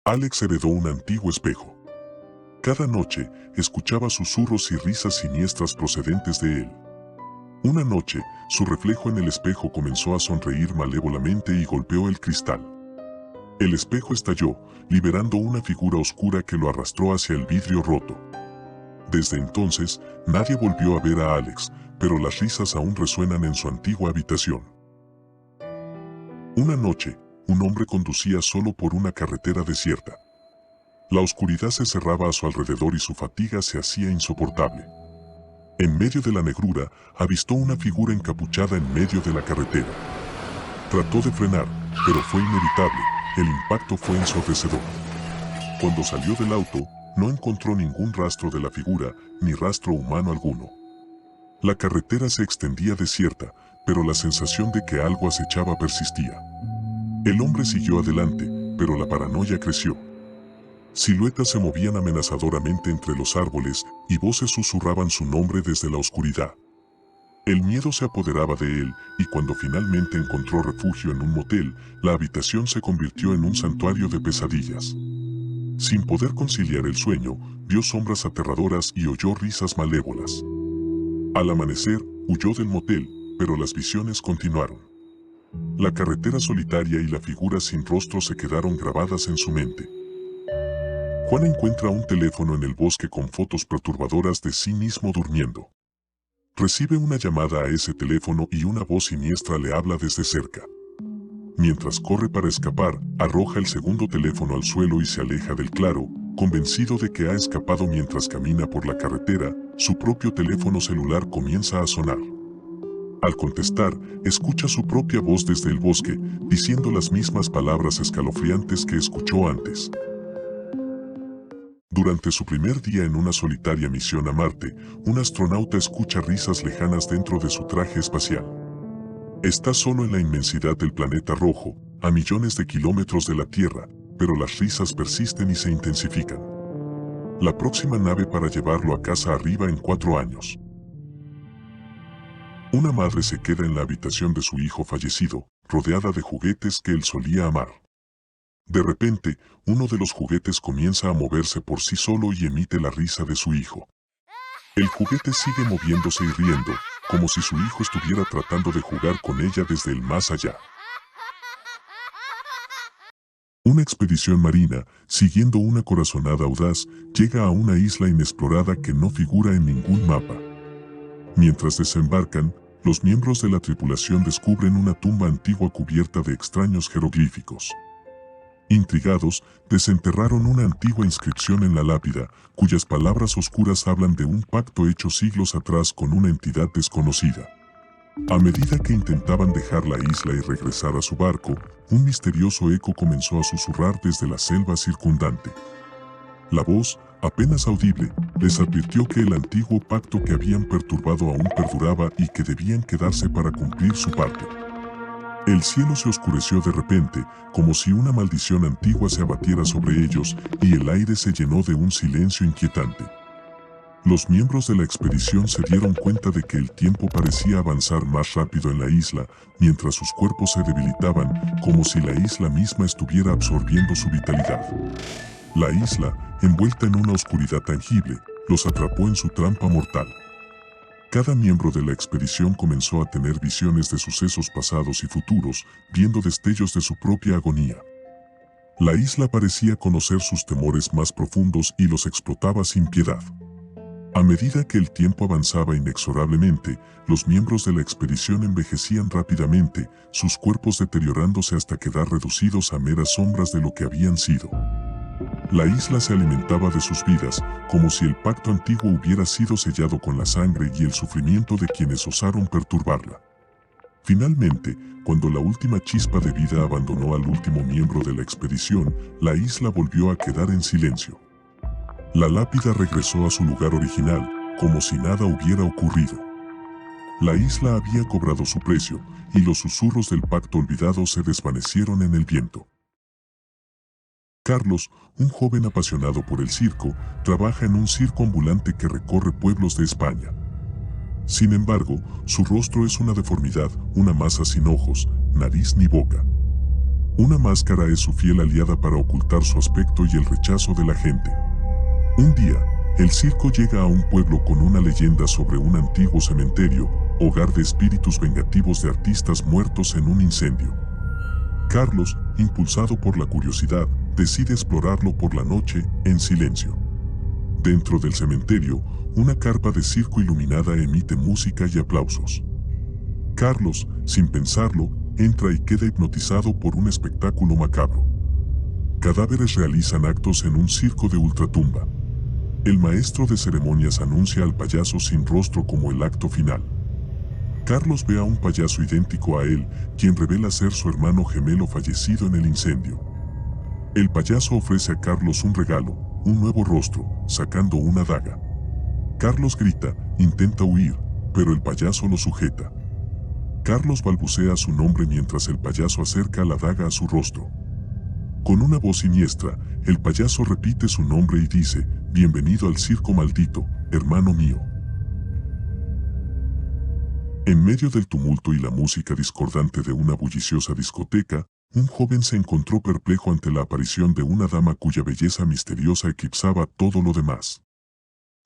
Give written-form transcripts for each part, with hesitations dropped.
Alex heredó un antiguo espejo. Cada noche escuchaba susurros y risas siniestras procedentes de él. Una noche, su reflejo en el espejo comenzó a sonreír malévolamente y golpeó el cristal. El espejo estalló, liberando una figura oscura que lo arrastró hacia el vidrio roto. Desde entonces, nadie volvió a ver a Alex, pero las risas aún resuenan en su antigua habitación. Una noche, un hombre conducía solo por una carretera desierta. La oscuridad se cerraba a su alrededor y su fatiga se hacía insoportable. En medio de la negrura, avistó una figura encapuchada en medio de la carretera. Trató de frenar, pero fue inevitable. El impacto fue ensordecedor. Cuando salió del auto, no encontró ningún rastro de la figura, ni rastro humano alguno. La carretera se extendía desierta, pero la sensación de que algo acechaba persistía. El hombre siguió adelante, pero la paranoia creció. Siluetas se movían amenazadoramente entre los árboles y voces susurraban su nombre desde la oscuridad. El miedo se apoderaba de él y cuando finalmente encontró refugio en un motel, la habitación se convirtió en un santuario de pesadillas. Sin poder conciliar el sueño, vio sombras aterradoras y oyó risas malévolas. Al amanecer, huyó del motel, pero las visiones continuaron. La carretera solitaria y la figura sin rostro se quedaron grabadas en su mente. Juan encuentra un teléfono en el bosque con fotos perturbadoras de sí mismo durmiendo. Recibe una llamada a ese teléfono y una voz siniestra le habla desde cerca. Mientras corre para escapar, arroja el segundo teléfono al suelo y se aleja del claro, convencido de que ha escapado. Mientras camina por la carretera, su propio teléfono celular comienza a sonar. Al contestar, escucha su propia voz desde el bosque, diciendo las mismas palabras escalofriantes que escuchó antes. Durante su primer día en una solitaria misión a Marte, un astronauta escucha risas lejanas dentro de su traje espacial. Está solo en la inmensidad del planeta rojo, a millones de kilómetros de la Tierra, pero las risas persisten y se intensifican. La próxima nave para llevarlo a casa arriba en 4 años. Una madre se queda en la habitación de su hijo fallecido, rodeada de juguetes que él solía amar. De repente, uno de los juguetes comienza a moverse por sí solo y emite la risa de su hijo. El juguete sigue moviéndose y riendo, como si su hijo estuviera tratando de jugar con ella desde el más allá. Una expedición marina, siguiendo una corazonada audaz, llega a una isla inexplorada que no figura en ningún mapa. Mientras desembarcan, los miembros de la tripulación descubren una tumba antigua cubierta de extraños jeroglíficos. Intrigados, desenterraron una antigua inscripción en la lápida, cuyas palabras oscuras hablan de un pacto hecho siglos atrás con una entidad desconocida. A medida que intentaban dejar la isla y regresar a su barco, un misterioso eco comenzó a susurrar desde la selva circundante. La voz, apenas audible, les advirtió que el antiguo pacto que habían perturbado aún perduraba y que debían quedarse para cumplir su parte. El cielo se oscureció de repente, como si una maldición antigua se abatiera sobre ellos, y el aire se llenó de un silencio inquietante. Los miembros de la expedición se dieron cuenta de que el tiempo parecía avanzar más rápido en la isla, mientras sus cuerpos se debilitaban, como si la isla misma estuviera absorbiendo su vitalidad. La isla, envuelta en una oscuridad tangible, los atrapó en su trampa mortal. Cada miembro de la expedición comenzó a tener visiones de sucesos pasados y futuros, viendo destellos de su propia agonía. La isla parecía conocer sus temores más profundos y los explotaba sin piedad. A medida que el tiempo avanzaba inexorablemente, los miembros de la expedición envejecían rápidamente, sus cuerpos deteriorándose hasta quedar reducidos a meras sombras de lo que habían sido. La isla se alimentaba de sus vidas, como si el pacto antiguo hubiera sido sellado con la sangre y el sufrimiento de quienes osaron perturbarla. Finalmente, cuando la última chispa de vida abandonó al último miembro de la expedición, la isla volvió a quedar en silencio. La lápida regresó a su lugar original, como si nada hubiera ocurrido. La isla había cobrado su precio, y los susurros del pacto olvidado se desvanecieron en el viento. Carlos, un joven apasionado por el circo, trabaja en un circo ambulante que recorre pueblos de España. Sin embargo, su rostro es una deformidad, una masa sin ojos, nariz ni boca. Una máscara es su fiel aliada para ocultar su aspecto y el rechazo de la gente. Un día, el circo llega a un pueblo con una leyenda sobre un antiguo cementerio, hogar de espíritus vengativos de artistas muertos en un incendio. Carlos, impulsado por la curiosidad, decide explorarlo por la noche, en silencio. Dentro del cementerio, una carpa de circo iluminada emite música y aplausos. Carlos, sin pensarlo, entra y queda hipnotizado por un espectáculo macabro. Cadáveres realizan actos en un circo de ultratumba. El maestro de ceremonias anuncia al payaso sin rostro como el acto final. Carlos ve a un payaso idéntico a él, quien revela ser su hermano gemelo fallecido en el incendio. El payaso ofrece a Carlos un regalo, un nuevo rostro, sacando una daga. Carlos grita, intenta huir, pero el payaso lo sujeta. Carlos balbucea su nombre mientras el payaso acerca la daga a su rostro. Con una voz siniestra, el payaso repite su nombre y dice, «Bienvenido al circo maldito, hermano mío». En medio del tumulto y la música discordante de una bulliciosa discoteca, un joven se encontró perplejo ante la aparición de una dama cuya belleza misteriosa eclipsaba todo lo demás.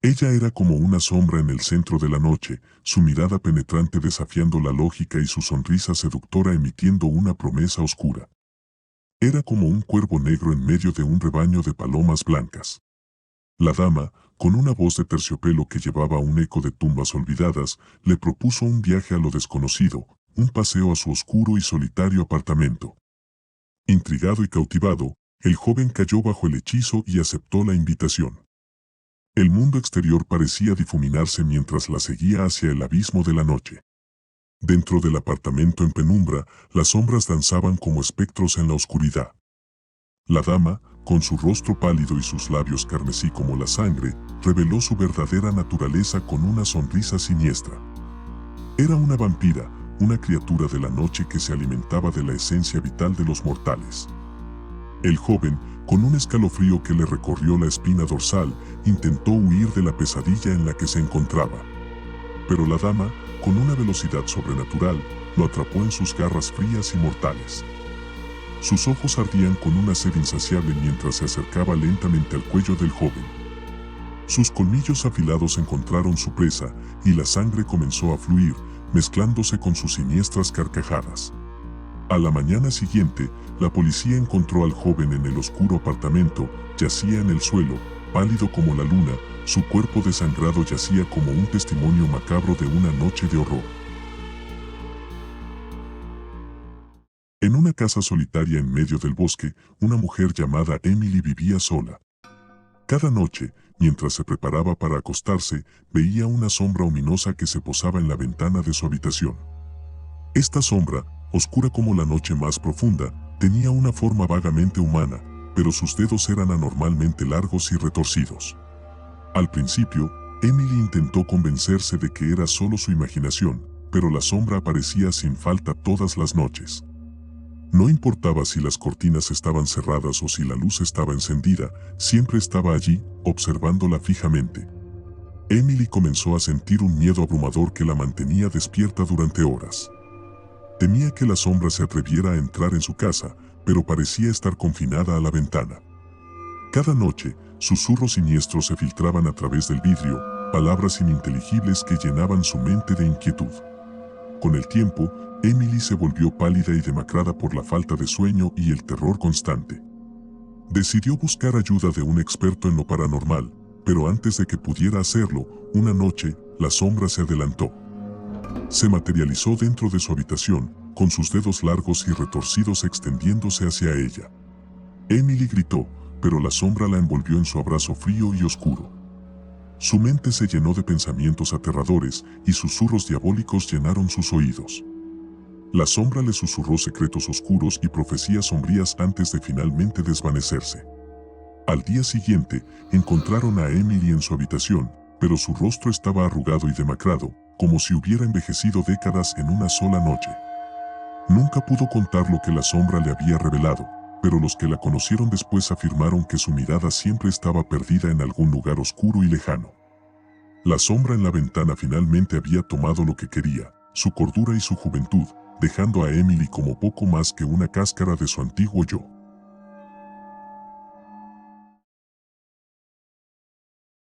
Ella era como una sombra en el centro de la noche, su mirada penetrante desafiando la lógica y su sonrisa seductora emitiendo una promesa oscura. Era como un cuervo negro en medio de un rebaño de palomas blancas. La dama, con una voz de terciopelo que llevaba un eco de tumbas olvidadas, le propuso un viaje a lo desconocido, un paseo a su oscuro y solitario apartamento. Intrigado y cautivado, el joven cayó bajo el hechizo y aceptó la invitación. El mundo exterior parecía difuminarse mientras la seguía hacia el abismo de la noche. Dentro del apartamento en penumbra, las sombras danzaban como espectros en la oscuridad. La dama, con su rostro pálido y sus labios carmesí como la sangre, reveló su verdadera naturaleza con una sonrisa siniestra. Era una vampira, una criatura de la noche que se alimentaba de la esencia vital de los mortales. El joven, con un escalofrío que le recorrió la espina dorsal, intentó huir de la pesadilla en la que se encontraba. Pero la dama, con una velocidad sobrenatural, lo atrapó en sus garras frías y mortales. Sus ojos ardían con una sed insaciable mientras se acercaba lentamente al cuello del joven. Sus colmillos afilados encontraron su presa y la sangre comenzó a fluir, mezclándose con sus siniestras carcajadas. A la mañana siguiente, la policía encontró al joven en el oscuro apartamento, yacía en el suelo, pálido como la luna, su cuerpo desangrado yacía como un testimonio macabro de una noche de horror. En una casa solitaria en medio del bosque, una mujer llamada Emily vivía sola. Cada noche, mientras se preparaba para acostarse, veía una sombra ominosa que se posaba en la ventana de su habitación. Esta sombra, oscura como la noche más profunda, tenía una forma vagamente humana, pero sus dedos eran anormalmente largos y retorcidos. Al principio, Emily intentó convencerse de que era solo su imaginación, pero la sombra aparecía sin falta todas las noches. No importaba si las cortinas estaban cerradas o si la luz estaba encendida, siempre estaba allí, observándola fijamente. Emily comenzó a sentir un miedo abrumador que la mantenía despierta durante horas. Temía que la sombra se atreviera a entrar en su casa, pero parecía estar confinada a la ventana. Cada noche, susurros siniestros se filtraban a través del vidrio, palabras ininteligibles que llenaban su mente de inquietud. Con el tiempo, Emily se volvió pálida y demacrada por la falta de sueño y el terror constante. Decidió buscar ayuda de un experto en lo paranormal, pero antes de que pudiera hacerlo, una noche, la sombra se adelantó. Se materializó dentro de su habitación, con sus dedos largos y retorcidos extendiéndose hacia ella. Emily gritó, pero la sombra la envolvió en su abrazo frío y oscuro. Su mente se llenó de pensamientos aterradores y susurros diabólicos llenaron sus oídos. La sombra le susurró secretos oscuros y profecías sombrías antes de finalmente desvanecerse. Al día siguiente, encontraron a Emily en su habitación, pero su rostro estaba arrugado y demacrado, como si hubiera envejecido décadas en una sola noche. Nunca pudo contar lo que la sombra le había revelado, pero los que la conocieron después afirmaron que su mirada siempre estaba perdida en algún lugar oscuro y lejano. La sombra en la ventana finalmente había tomado lo que quería, su cordura y su juventud, dejando a Emily como poco más que una cáscara de su antiguo yo.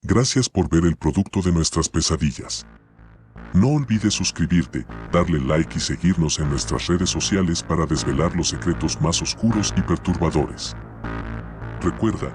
Gracias por ver el producto de nuestras pesadillas. No olvides suscribirte, darle like y seguirnos en nuestras redes sociales para desvelar los secretos más oscuros y perturbadores. Recuerda,